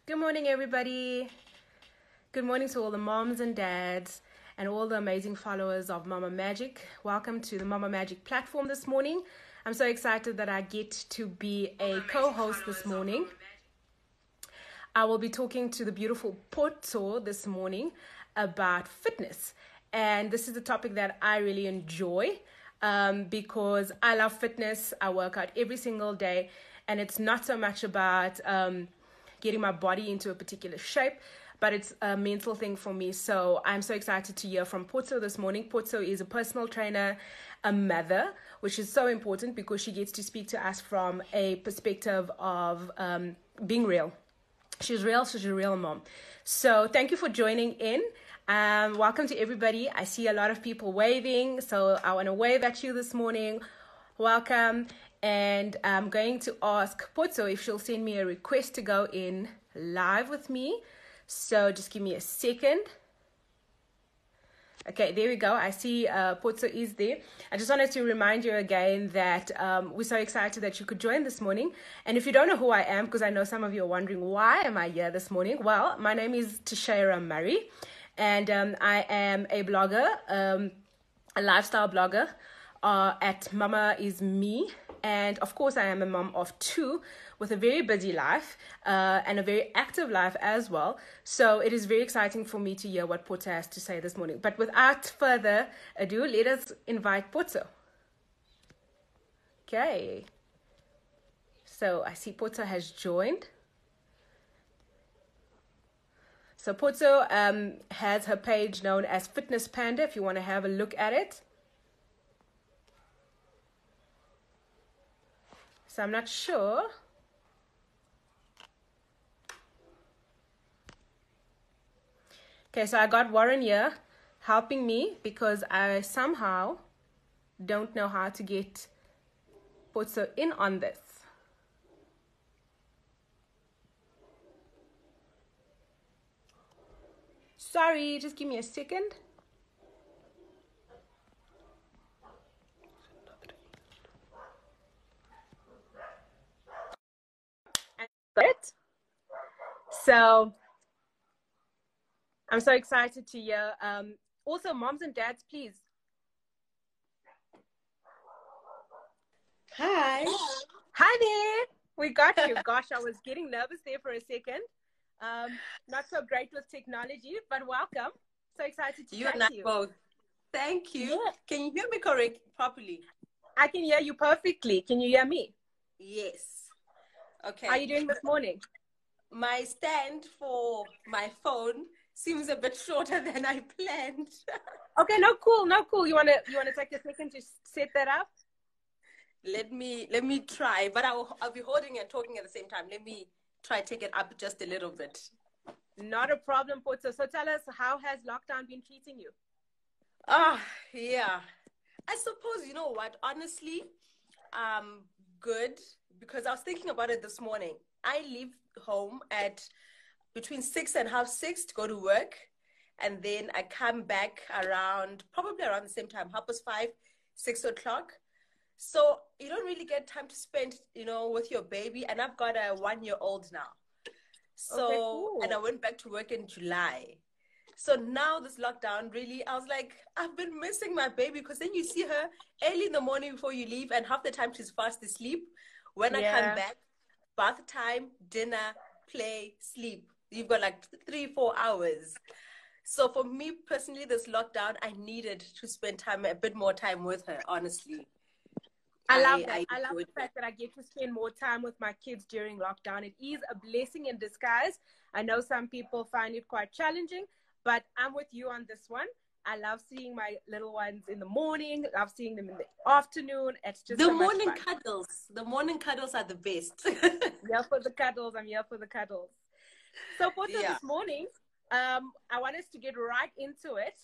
Good morning, everybody. Good morning to all the moms and dads and all the amazing followers of Mama Magic. Welcome to the Mama Magic platform this morning. I'm so excited that I get to be a co-host this morning. I will be talking to the beautiful Poto this morning about fitness. And this is a topic that I really enjoy because I love fitness. I work out every single day. And it's not so much about getting my body into a particular shape, but it's a mental thing for me. So I'm so excited to hear from Poto this morning. Poto is a personal trainer, a mother, which is so important because she gets to speak to us from a perspective of being real. She's real, she's a real mom. So thank you for joining in. Welcome to everybody. I see a lot of people waving, so I want to wave at you this morning. Welcome. And I'm going to ask Poto if she'll send me a request to go in live with me. So just give me a second. Okay, there we go. I see Poto is there. I just wanted to remind you again that we're so excited that you could join this morning. And if you don't know who I am, because I know some of you are wondering, why am I here this morning? Well, my name is Tashera Murray, and I am a blogger, a lifestyle blogger at Mama Is Me. And of course, I am a mom of two with a very busy life and a very active life as well. So it is very exciting for me to hear what Poto has to say this morning. But without further ado, let us invite Poto. Okay. So I see Poto has joined. So Poto has her page known as Fitness Panda if you want to have a look at it. So I'm not sure. Okay, so I got Warren here helping me because I somehow don't know how to get Poto in on this. Sorry, just give me a second. It. So I'm so excited to hear. Also, moms and dads, please. Hi. Hi there. We got you. Gosh, I was getting nervous there for a second. Not so great with technology, but welcome. So excited to chat to you. Both. Thank you. Yeah. Can you hear me properly? I can hear you perfectly. Can you hear me? Yes. Okay. How are you doing this morning? My stand for my phone seems a bit shorter than I planned. Okay, no, cool. You wanna take a second to set that up? Let me try, but I'll be holding and talking at the same time. Let me try to take it up just a little bit. Not a problem, Poto. So tell us, how has lockdown been treating you? Yeah. I suppose, you know what, honestly, good, because I was thinking about it this morning. I leave home at between 6 and half 6 to go to work, and then I come back probably around the same time, 5:30, 6 o'clock. So you don't really get time to spend, with your baby. And I've got a 1-year-old now. So, okay, cool. And I went back to work in July. So now this lockdown, really, I was like, I've been missing my baby, because then you see her early in the morning before you leave, and half the time she's fast asleep. When I come back, bath time, dinner, play, sleep. You've got like 3-4 hours. So for me personally, this lockdown, I needed to spend a bit more time with her, honestly. I love that. I love the fact that I get to spend more time with my kids during lockdown. It is a blessing in disguise. I know some people find it quite challenging, but I'm with you on this one. I love seeing my little ones in the morning. Love seeing them in the afternoon. It's just the so morning much fun. cuddles. The morning cuddles are the best. Here for the cuddles. I'm here for the cuddles. So, Poto, this morning, I want us to get right into it.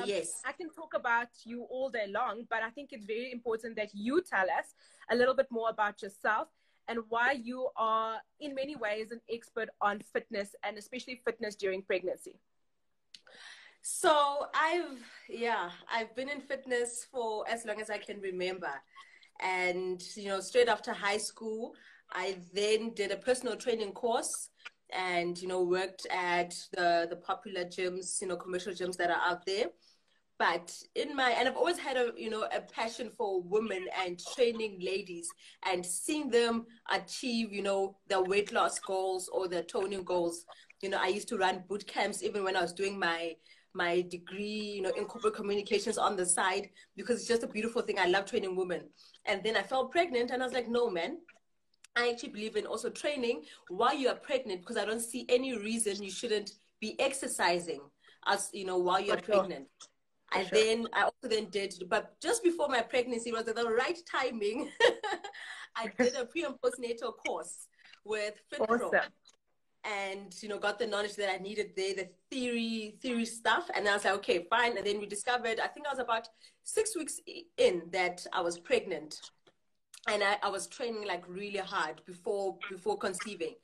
Yes. I can talk about you all day long, but I think it's very important that you tell us a little bit more about yourself and why you are, in many ways, an expert on fitness, and especially fitness during pregnancy. So I've been in fitness for as long as I can remember. And, straight after high school, I then did a personal training course and, you know, worked at the popular gyms, you know, commercial gyms that are out there. But and I've always had a passion for women and training ladies and seeing them achieve, you know, their weight loss goals or their toning goals. You know, I used to run boot camps even when I was doing my degree, you know, in corporate communications on the side, because it's just a beautiful thing. I love training women. And then I fell pregnant and I was like, no, man, I actually believe in also training while you are pregnant, because I don't see any reason you shouldn't be exercising as, you know, while you're For sure. pregnant. For sure. I also then did, but just before my pregnancy was at the right timing. I did a pre and postnatal course with FitPro, Awesome. and, you know, got the knowledge that I needed there, the theory stuff. And I was like, okay, fine. And then we discovered, I think I was about 6 weeks in, that I was pregnant. And I was training like really hard before conceiving.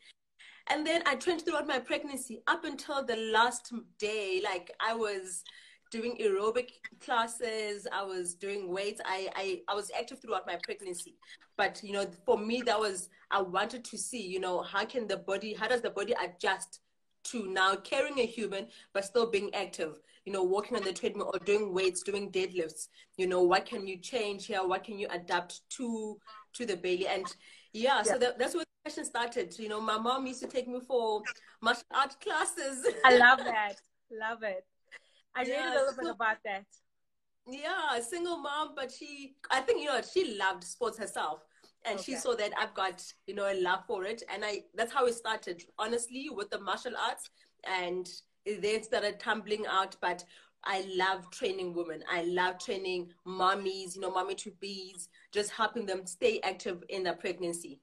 And then I trained throughout my pregnancy up until the last day. Like, I was doing aerobic classes, I was doing weights. I was active throughout my pregnancy. But, you know, for me, I wanted to see, you know, how does the body adjust to now carrying a human, but still being active, you know, walking on the treadmill or doing weights, doing deadlifts. You know, what can you change here? What can you adapt to the baby? And yeah, so that's where the question started. You know, my mom used to take me for martial art classes. I love that. Love it. I read a Yeah, little bit about that. yeah, single mom, but I think, you know, she loved sports herself. And she Okay. saw that I've got, you know, a love for it. And that's how it started, honestly, with the martial arts. And it then started tumbling out. But I love training women. I love training mommies, you know, mommy to bees, just helping them stay active in their pregnancy.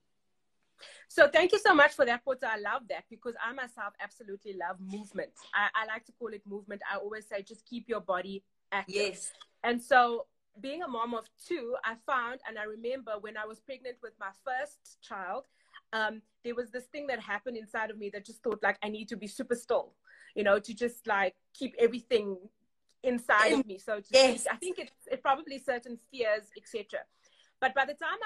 So thank you so much for that, Porter. I love that, because I myself absolutely love movement. I like to call it movement. I always say, just keep your body active. Yes. And so being a mom of two, I found, and I remember when I was pregnant with my first child, there was this thing that happened inside of me that just thought, like, I need to be super still, you know, to just like keep everything inside of me, so to speak. Yes. I think it probably certain fears, etc. But by the time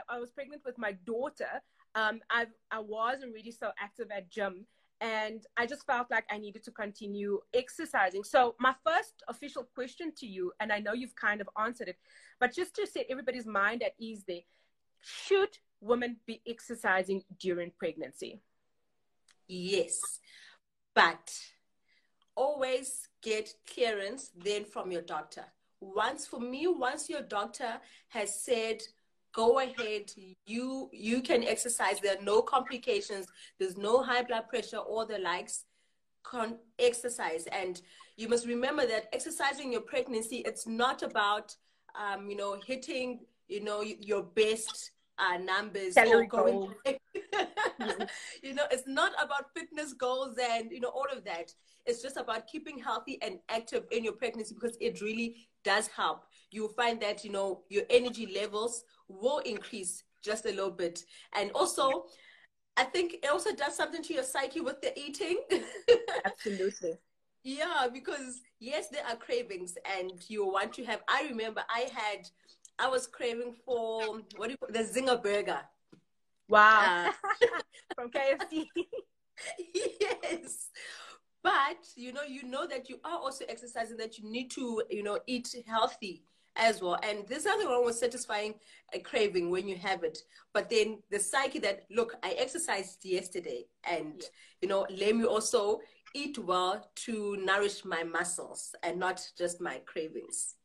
I was pregnant with my daughter, I wasn't really so active at gym, and I just felt like I needed to continue exercising. So my first official question to you, and I know you've kind of answered it, but just to set everybody's mind at ease there, should women be exercising during pregnancy? Yes. But always get clearance then from your doctor. Once your doctor has said, go ahead, you can exercise, there are no complications, there's no high blood pressure or the likes, exercise. And you must remember that exercising your pregnancy, it's not about you know, hitting, you know, your best numbers or Calorie going goals. you know, it's not about fitness goals and, you know, all of that. It's just about keeping healthy and active in your pregnancy, because it really does help. You'll find that, you know, your energy levels will increase just a little bit. And also, I think it also does something to your psyche with the eating. Absolutely. Yeah, because yes, there are cravings and you want to have. I remember I was craving for the Zinger burger. Wow. From KFC. Yes. But you know that you are also exercising, that you need to, you know, eat healthy as well. And there's nothing wrong with satisfying a craving when you have it. But then the psyche that, look, I exercised yesterday, and you know, let me also eat well to nourish my muscles and not just my cravings.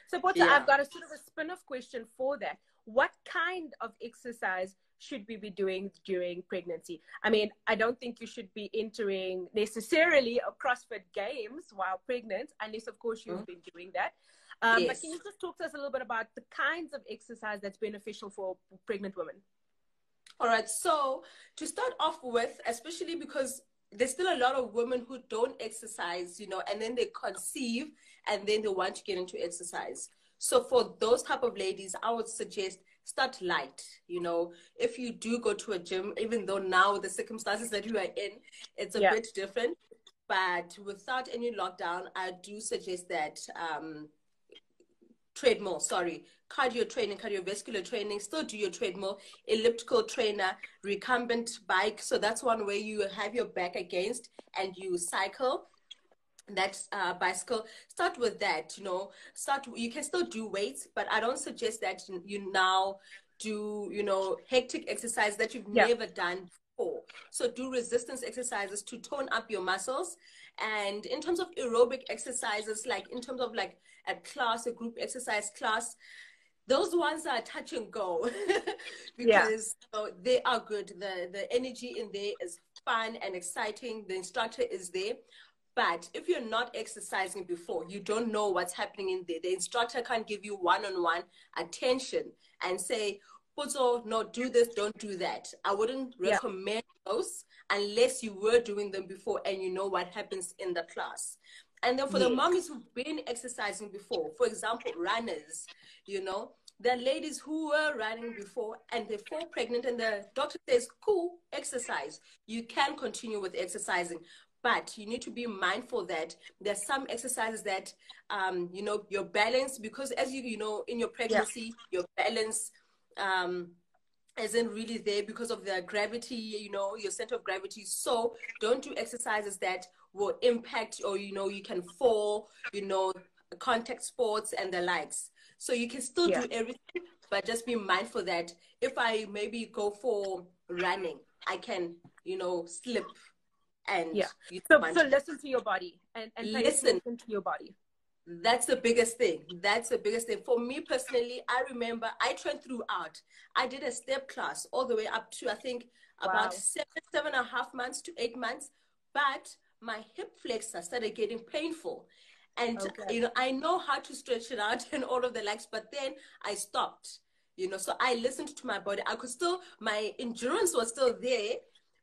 So, Bota, I've got a sort of a spin-off question for that. What kind of exercise should we be doing during pregnancy? I mean, I don't think you should be entering necessarily a CrossFit Games while pregnant, unless, of course, you've been doing that. Yes. But can you just talk to us a little bit about the kinds of exercise that's beneficial for pregnant women? All right. So to start off with, especially because there's still a lot of women who don't exercise, you know, and then they conceive and then they want to get into exercise. So for those type of ladies, I would suggest start light. You know, if you do go to a gym, even though now the circumstances that you are in, it's a bit different, but without any lockdown, I do suggest that treadmill, sorry, cardio training, cardiovascular training, still do your treadmill, elliptical trainer, recumbent bike. So that's one way you have your back against and you cycle. That's bicycle. Start with that, you can still do weights, but I don't suggest that you now do, hectic exercise that you've Yeah. never done before. So do resistance exercises to tone up your muscles. And in terms of aerobic exercises, like in terms of like a class, a group exercise class, those ones are touch and go Yeah. because they are good. The energy in there is fun and exciting. The instructor is there. But if you're not exercising before, you don't know what's happening in there. The instructor can't give you one-on-one attention and say, Puzo, no, do this, don't do that. I wouldn't Yeah. recommend those unless you were doing them before and you know what happens in the class. And then for the Yes. mommies who've been exercising before, for example, runners, there are ladies who were running before and they fall pregnant and the doctor says, cool, exercise. You can continue with exercising. But you need to be mindful that there's some exercises that, your balance, because as you know, in your pregnancy, your balance isn't really there because of the gravity, your center of gravity. So don't do exercises that will impact or, you can fall, contact sports and the likes. So you can still do everything, but just be mindful that if I maybe go for running, I can, slip and So listen to your body and pay listen. attention to your body. That's the biggest thing. That's the biggest thing. For me personally, I remember I trained throughout. I did a step class all the way up to, I think, about 7.5 months to 8 months. But my hip flexor started getting painful. And, I know how to stretch it out and all of the likes, but then I stopped, so I listened to my body. I could still, my endurance was still there,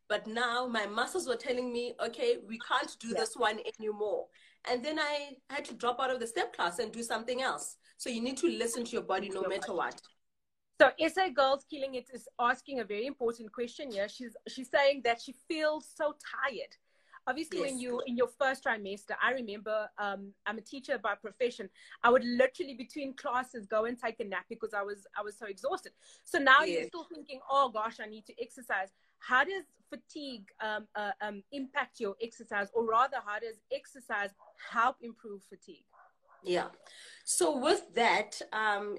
but now my muscles were telling me, okay, we can't do this one anymore. And then I had to drop out of the step class and do something else. So you need to listen to your body no matter what. So SA Girls Killing It is asking a very important question here. She's saying that she feels so tired. Obviously, when you in your first trimester, I remember I'm a teacher by profession. I would literally between classes go and take a nap because I was so exhausted. So now you're still thinking, oh gosh, I need to exercise. How does fatigue impact your exercise, or rather, how does exercise help improve fatigue? Yeah. So with that,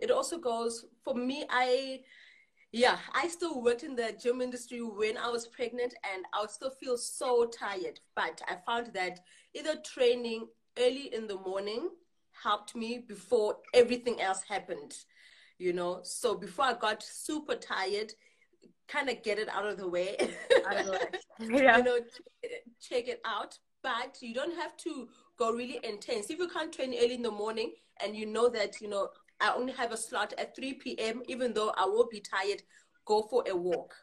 it also goes for me. I still worked in the gym industry when I was pregnant and I would still feel so tired. But I found that either training early in the morning helped me before everything else happened, So before I got super tired, kind of get it out of the way, check it out. But you don't have to go really intense. If you can't train early in the morning and you know that, I only have a slot at 3 p.m., even though I will be tired, go for a walk.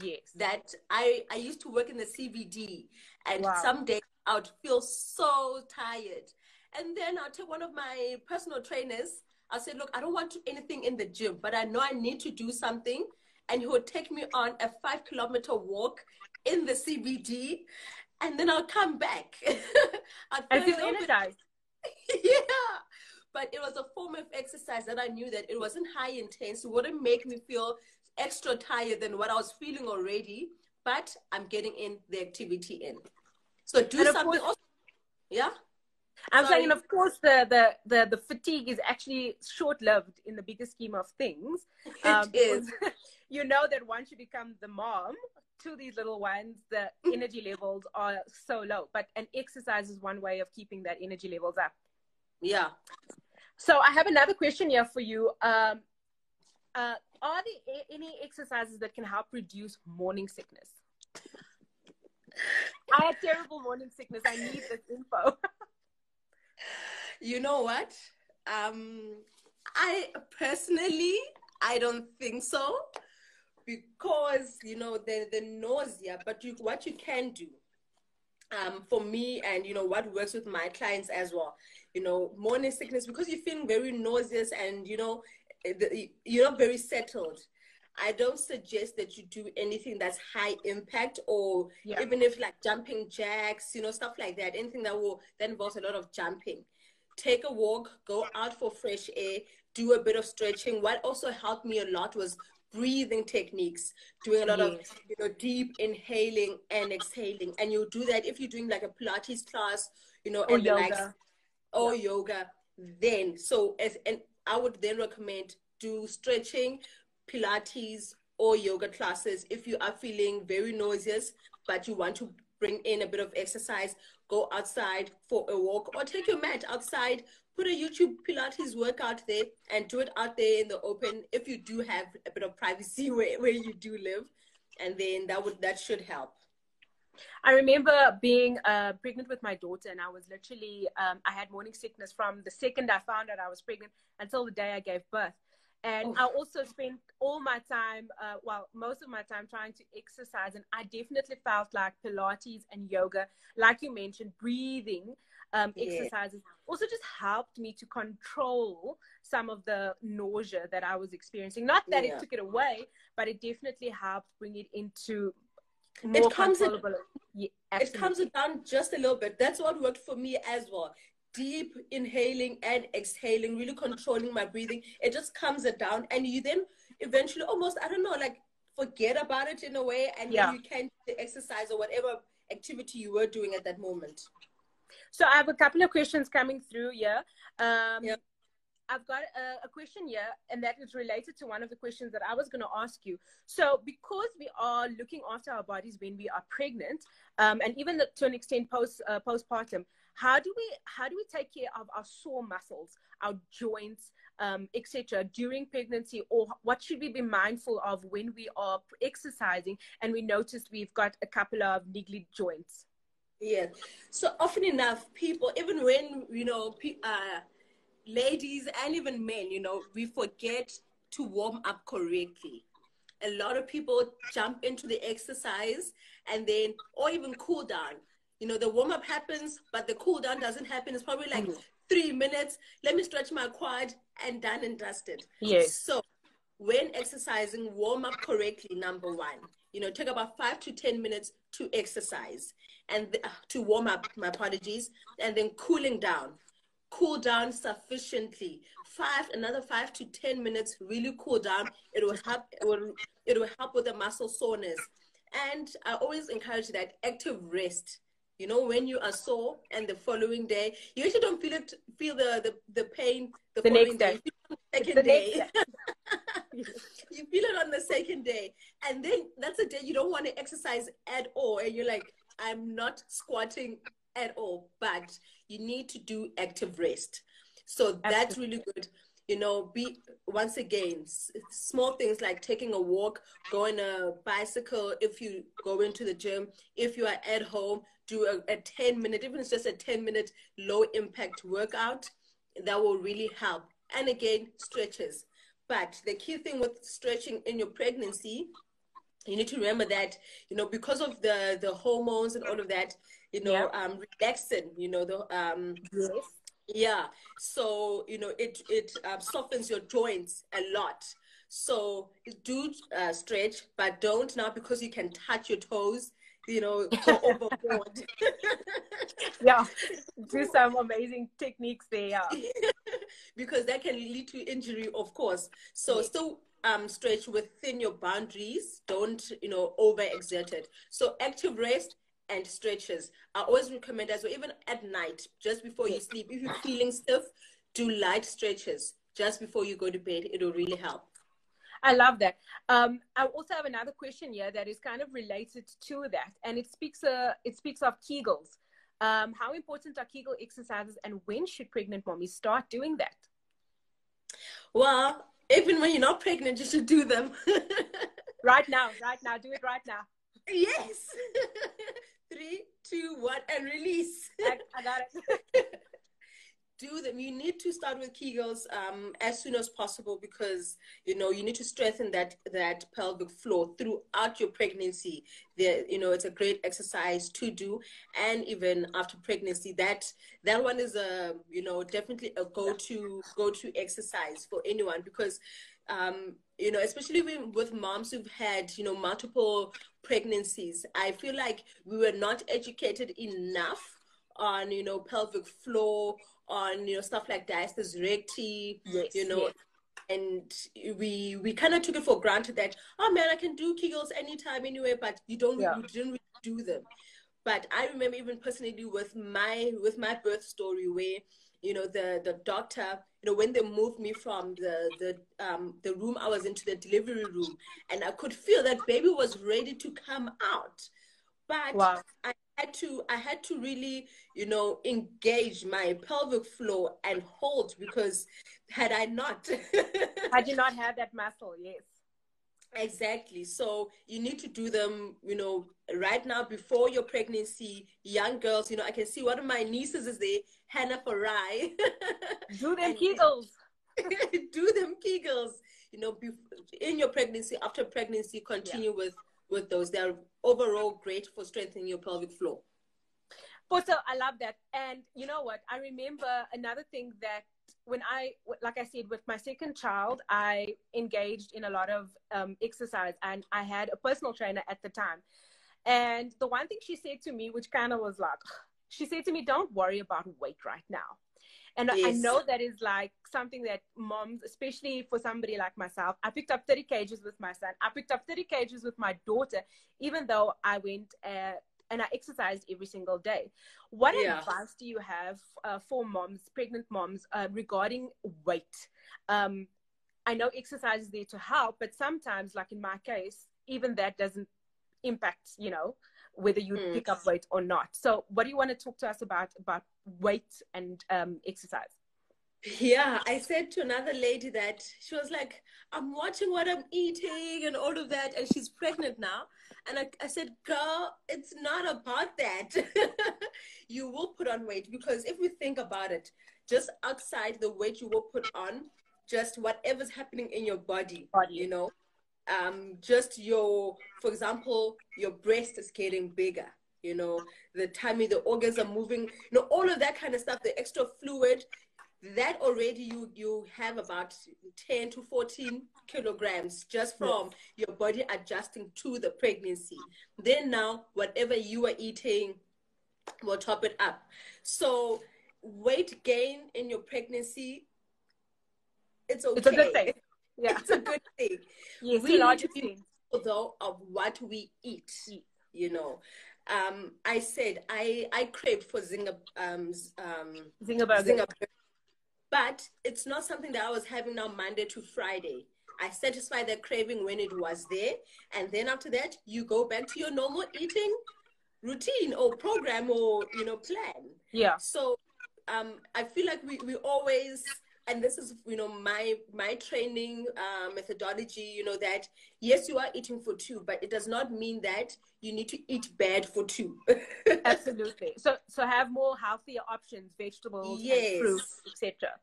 Yes. That I used to work in the CBD, and some days I would feel so tired. And then I'll take one of my personal trainers. I'll say, look, I don't want to do anything in the gym, but I know I need to do something. And he would take me on a 5-kilometer walk in the CBD. And then I'll come back. I feel energized. But it was a form of exercise that I knew that it wasn't high intense. It wouldn't make me feel extra tired than what I was feeling already. But I'm getting in the activity in. So do something also. Yeah. I'm saying, of course, the fatigue is actually short-lived in the bigger scheme of things. It is. You know that once you become the mom to these little ones, the energy levels are so low. But an exercise is one way of keeping that energy levels up. Yeah. So I have another question here for you. Are there any exercises that can help reduce morning sickness? I had terrible morning sickness. I need this info. You know what? I personally, I don't think so, because the nausea. But what you can do, for me, and what works with my clients as well, morning sickness, because you're feeling very nauseous and you're not very settled. I don't suggest that you do anything that's high impact, or even if like jumping jacks, stuff like that, anything that involves a lot of jumping. take a walk, go out for fresh air, do a bit of stretching. What also helped me a lot was breathing techniques, doing a lot of, Yes. deep inhaling and exhaling. And you do that if you're doing like a Pilates class, Or and the likes, yoga. or Yeah. yoga. Then, and I would then recommend do stretching, Pilates, or yoga classes. If you are feeling very nauseous, but you want to bring in a bit of exercise, go outside for a walk or take your mat outside, put a YouTube Pilates workout there and do it out there in the open if you do have a bit of privacy where you do live. And then that should help. I remember being pregnant with my daughter, and I was literally, I had morning sickness from the second I found out I was pregnant until the day I gave birth. And I also spent all my time, most of my time trying to exercise. And I definitely felt like Pilates and yoga, like you mentioned, breathing exercises also just helped me to control some of the nausea that I was experiencing. Not that it took it away, but it definitely helped bring it into more controllable. It comes down just a little bit. That's what worked for me as well. Deep inhaling and exhaling, really controlling my breathing. It just calms it down, and you then eventually almost, I don't know, like forget about it in a way, and then you can exercise or whatever activity you were doing at that moment. So I have a couple of questions coming through here. I've got a question here, and that is related to one of the questions that I was going to ask you. So because we are looking after our bodies when we are pregnant, and even to an extent postpartum, how do we take care of our sore muscles, our joints, etc. during pregnancy, or what should we be mindful of when we are exercising and we notice we've got a couple of niggly joints? Yeah. So often enough, people, even when, ladies and even men, we forget to warm up correctly. A lot of people jump into the exercise and then, or even cool down. The warm up happens, but the cool down doesn't happen. It's probably like 3 minutes. Let me stretch my quad and done and dusted. Yes. So when exercising, warm up correctly, number one. Take about 5 to 10 minutes to exercise and to warm up, my apologies, and then cooling down. Cool down sufficiently. Another 5 to 10 minutes, really cool down. It will help with the muscle soreness. And I always encourage that active rest. When you are sore and the following day, you actually don't feel the pain the following day. You feel it on the second day. You feel it on the second day. And then that's the day you don't want to exercise at all. And you're like, I'm not squatting at all, but you need to do active rest. So that's really good. Once again, small things like taking a walk, go on a bicycle if you go into the gym. If you are at home, do a 10-minute, even if it's just a 10-minute low impact workout, that will really help. And again, stretches. But the key thing with stretching in your pregnancy, you need to remember that, because of the hormones and all of that, relaxing, so it softens your joints a lot. So do stretch, but don't now because you can touch your toes, go overboard. Do some amazing techniques there. Because that can lead to injury, of course. So still stretch within your boundaries. Don't overexert it. So active rest and stretches. I always recommend as well, even at night, just before you sleep. If you're feeling stiff, do light stretches just before you go to bed. It will really help. I love that. I also have another question here that is kind of related to that, and it speaks of Kegels. How important are Kegel exercises, and when should pregnant mommies start doing that? Well, even when you're not pregnant, you should do them. Right now, do it right now. Yes. 3, 2, 1, and release. I got it. Do them. You need to start with Kegels as soon as possible because you need to strengthen that pelvic floor throughout your pregnancy. It's a great exercise to do, and even after pregnancy, that one is definitely a go-to exercise for anyone because especially with moms who've had multiple pregnancies. I feel like we were not educated enough on pelvic floor, on, stuff like diastasis recti, Yes, you know, yes. and we kind of took it for granted that, oh man, I can do Kegels anytime, anywhere, but you Yeah. didn't really do them. But I remember even personally with my birth story where, the doctor, when they moved me from the room I was into, the delivery room, and I could feel that baby was ready to come out. But Wow. I had to really, engage my pelvic floor and hold, because had I not, Had you not had that muscle, yes. exactly. So you need to do them, right now before your pregnancy. Young girls, I can see one of my nieces is there, Hannah Farai, Do them and Kegels. do them Kegels. In your pregnancy, after pregnancy, Yeah. continue with those. They're overall great for strengthening your pelvic floor. Also, I love that. And you know what? I remember another thing that when like I said, with my second child, I engaged in a lot of exercise, and I had a personal trainer at the time. And the one thing she said to me, which kind of was like, she said to me, don't worry about weight right now. And I Yes. know that is like something that moms, especially for somebody like myself, I picked up 30 kgs with my son. I picked up 30 kgs with my daughter, even though I went and I exercised every single day. What advice do you have for moms, pregnant moms, regarding weight? I know exercise is there to help, but sometimes, like in my case, even that doesn't impact, whether you pick up weight or not. So what do you want to talk to us about weight and exercise? Yeah, I said to another lady that she was like, I'm watching what I'm eating and all of that, and she's pregnant now. And I said, girl, it's not about that. You will put on weight, because if we think about it, just outside the weight you will put on, just whatever's happening in your body. Just for example, your breast is getting bigger, the tummy, the organs are moving, all of that kind of stuff, the extra fluid, that already you have about 10 to 14 kilograms just from your body adjusting to the pregnancy. Then now, whatever you are eating will top it up. So weight gain in your pregnancy, it's okay. It's a good thing. Yeah. It's a good thing. Yes, We need to be extent. mindful, though, of what we eat. I said I craved for zinger Zinger. But it's not something that I was having now Monday to Friday. I satisfied that craving when it was there. And then after that, you go back to your normal eating routine or program or, plan. Yeah. So I feel like we always, and this is, my training methodology, that yes, you are eating for two, but it does not mean that you need to eat bad for two. Absolutely. So have more healthier options, vegetables and fruits, etc.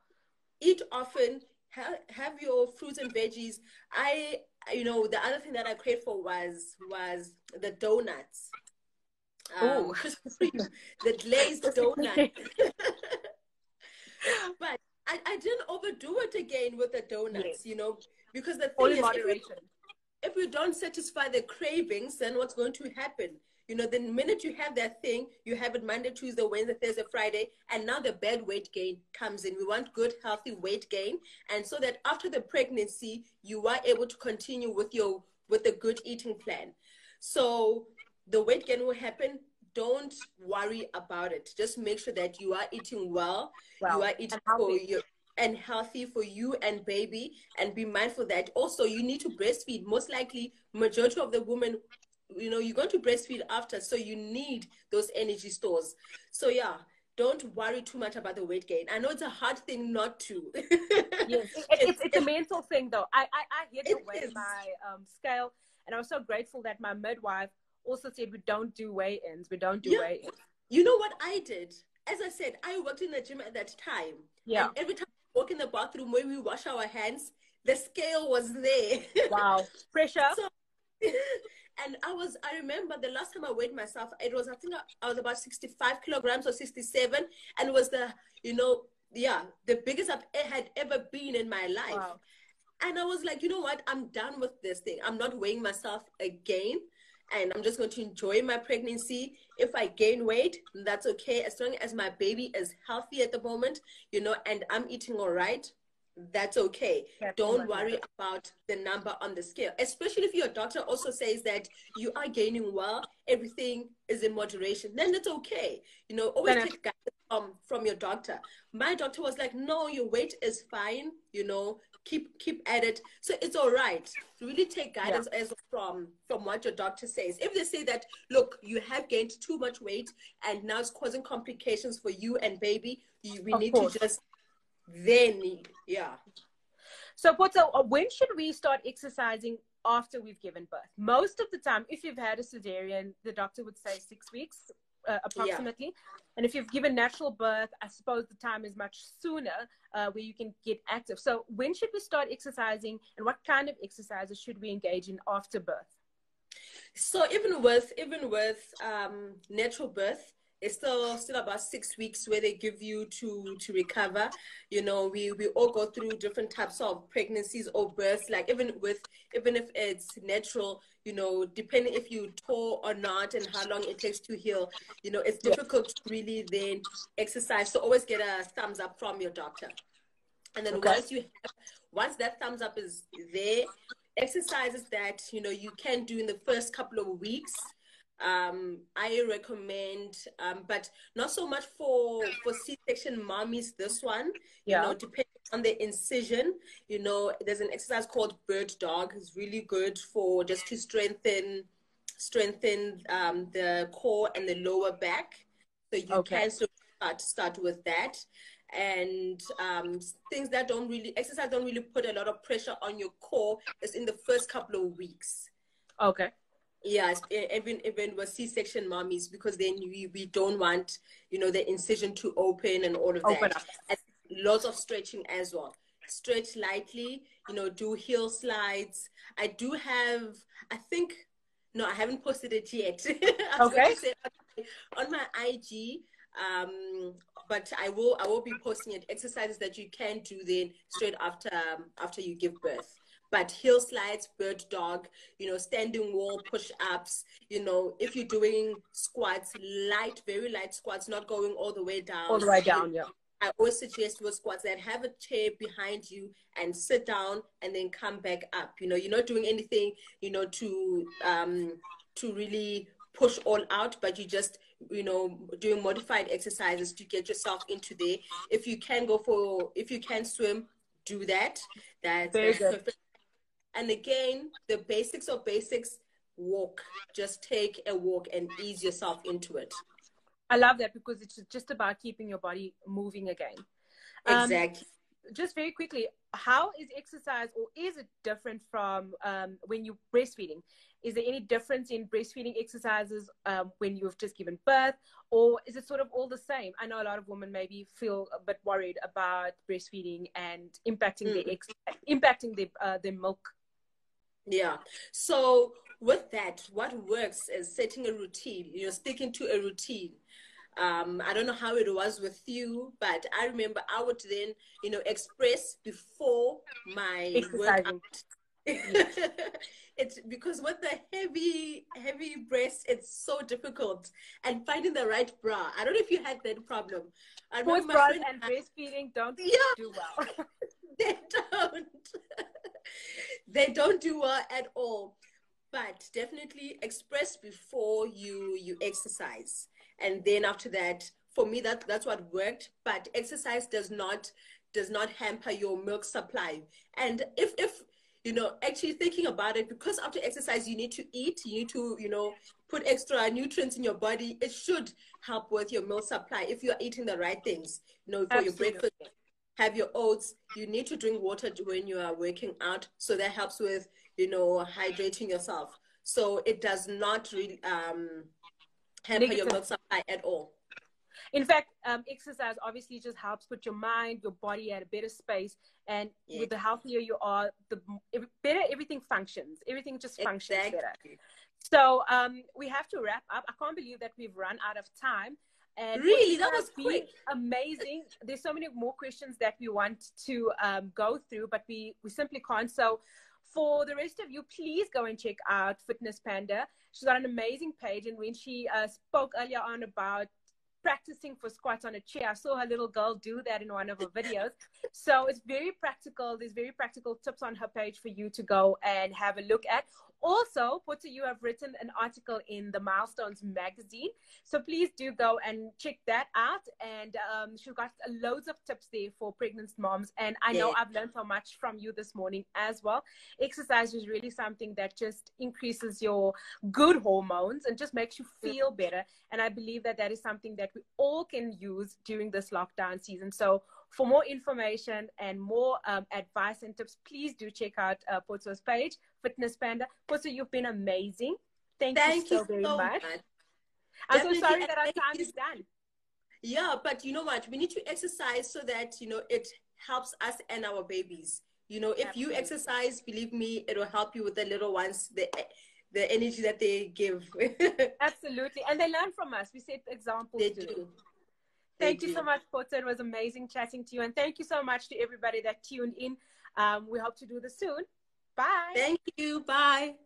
Eat often, have your fruits and veggies. The other thing that I craved for was the donuts. Krispy Kreme, the glazed donut. But I didn't overdo it again with the donuts, because the thing is, if you don't satisfy the cravings, then what's going to happen? The minute you have that thing, you have it Monday, Tuesday, Wednesday, Thursday, Friday, and now the bad weight gain comes in. We want good, healthy weight gain. And so that after the pregnancy, you are able to continue with the good eating plan. So the weight gain will happen. Don't worry about it. Just make sure that you are eating well. You are eating and healthy for you and baby, and be mindful that also you need to breastfeed. Most likely, majority of the women, you're going to breastfeed after, so you need those energy stores. So yeah, don't worry too much about the weight gain. I know it's a hard thing not to. Yes, it's a mental thing though. I hit away my scale, and I was so grateful that my midwife also said we don't do weigh-ins. We don't do weigh-ins. You know what I did? As I said, I worked in the gym at that time. Yeah. And every time I walk in the bathroom where we wash our hands, the scale was there. Wow. Pressure. And I remember the last time I weighed myself, I think I was about 65 kilograms or 67. And it was the biggest I had ever been in my life. Wow. And I was like, you know what? I'm done with this thing. I'm not weighing myself again. and I'm just going to enjoy my pregnancy. If I gain weight, that's okay. As long as my baby is healthy at the moment, you know, and I'm eating all right, that's okay. That's all Don't that worry matters. about the number on the scale, especially if your doctor also says that you are gaining well, everything is in moderation, then it's okay. You know, always Then take guidance from your doctor. My doctor was like, no, your weight is fine, you know, keep at it. So it's all right. Really take yeah, guidance as from what your doctor says. If they say that, look, you have gained too much weight and now it's causing complications for you and baby, we of need to course. just then, yeah. So, when should we start exercising after we've given birth? Most of the time, if you've had a cesarean, the doctor would say 6 weeks, Yeah. approximately. And if you've given natural birth, I suppose the time is much sooner, where you can get active. So, when should we start exercising, and what kind of exercises should we engage in after birth? So even with natural birth, it's still about 6 weeks where they give you to recover. You know, we all go through different types of pregnancies or births. Like even if it's natural, you know, depending if you tore or not and how long it takes to heal, you know, it's Yeah. difficult to really then exercise. So always get a thumbs up from your doctor. And then Okay. once that thumbs up is there, exercises that you know you can do in the first couple of weeks. I recommend, but not so much for C-section mommies. This one, you Yeah. know, depending on the incision, you know, there's an exercise called bird dog. It's really good for just to strengthen the core and the lower back. So you Okay. can start with that, and things that don't really exercise don't really put a lot of pressure on your core is in the first couple of weeks. Okay. Yeah, even with C-section mommies, because then we don't want, you know, the incision to open and all of Open that. up. And lots of stretching as well. Stretch lightly, you know, do heel slides. I do have, I think, no, I haven't posted it yet. I was going Okay. to say on my IG, but I will be posting it. Exercises that you can do then straight after you give birth. But hill slides, bird dog, you know, standing wall push-ups, you know, if you're doing squats, very light squats, not going all the way All down. the way You know, down. Yeah. I always suggest with squats that have a chair behind you and sit down and then come back up. You know, you're not doing anything, you know, to really push all out, but you just, you know, doing modified exercises to get yourself into there. If you can swim, do that. Very That's good. perfect. And again, the basics of basics, walk. Just take a walk and ease yourself into it. I love that, because it's just about keeping your body moving again. Exactly. Just very quickly, how is exercise, or is it different from when you're breastfeeding? Is there any difference in breastfeeding exercises when you've just given birth, or is it sort of all the same? I know a lot of women maybe feel a bit worried about breastfeeding and impacting their milk. Yeah. So with that, what works is setting a routine, you know, sticking to a routine. I don't know how it was with you, but I remember I would then, you know, express before my workout. Exercising. Yes. It's because with the heavy breasts, it's so difficult. And finding the right bra. I don't know if you had that problem. I Sports remember my bras friend, and breastfeeding don't yeah, do well. they don't. They don't do well at all. But definitely express before you exercise. And then after that, for me that's what worked. But exercise does not hamper your milk supply. And if you know, actually thinking about it, because after exercise you need to eat, you need to, you know, put extra nutrients in your body, it should help with your milk supply if you're eating the right things. You know, for your Absolutely. breakfast, have your oats. You need to drink water when you are working out, so that helps with, you know, hydrating yourself. So it does not really hamper your Negative. milk supply at all. In fact, exercise obviously just helps put your mind, your body at a better space. And Yeah, with the healthier you are, the better everything functions. Everything just functions better. exactly. So we have to wrap up. I can't believe that we've run out of time. And Really, it that has was been quick. amazing. There's so many more questions that we want to go through, but we simply can't. So For the rest of you, please go and check out Fitness Panda. She's got an amazing page, and when she spoke earlier on about practicing for squats on a chair, I saw her little girl do that in one of her videos. So it's very practical. There's very practical tips on her page for you to go and have a look at. Also, Pota, you have written an article in the Milestones magazine, so please do go and check that out. And she's got loads of tips there for pregnant moms, and I know I've learned so much from you this morning as well. Exercise is really something that just increases your good hormones and just makes you feel better, and I believe that that is something that we all can use during this lockdown season. So for more information and more advice and tips, please do check out Poto's page, Fitness Panda. Poto, you've been amazing. Thank you so very much. I'm so sorry that our time is done. Yeah, but you know what? We need to exercise so that, you know, it helps us and our babies. You know, if you exercise, believe me, it will help you with the little ones, the energy that they give. Absolutely. And they learn from us. We set examples. They do. Thank you so much, Poto. It was amazing chatting to you. And thank you so much to everybody that tuned in. We hope to do this soon. Bye. Thank you. Bye.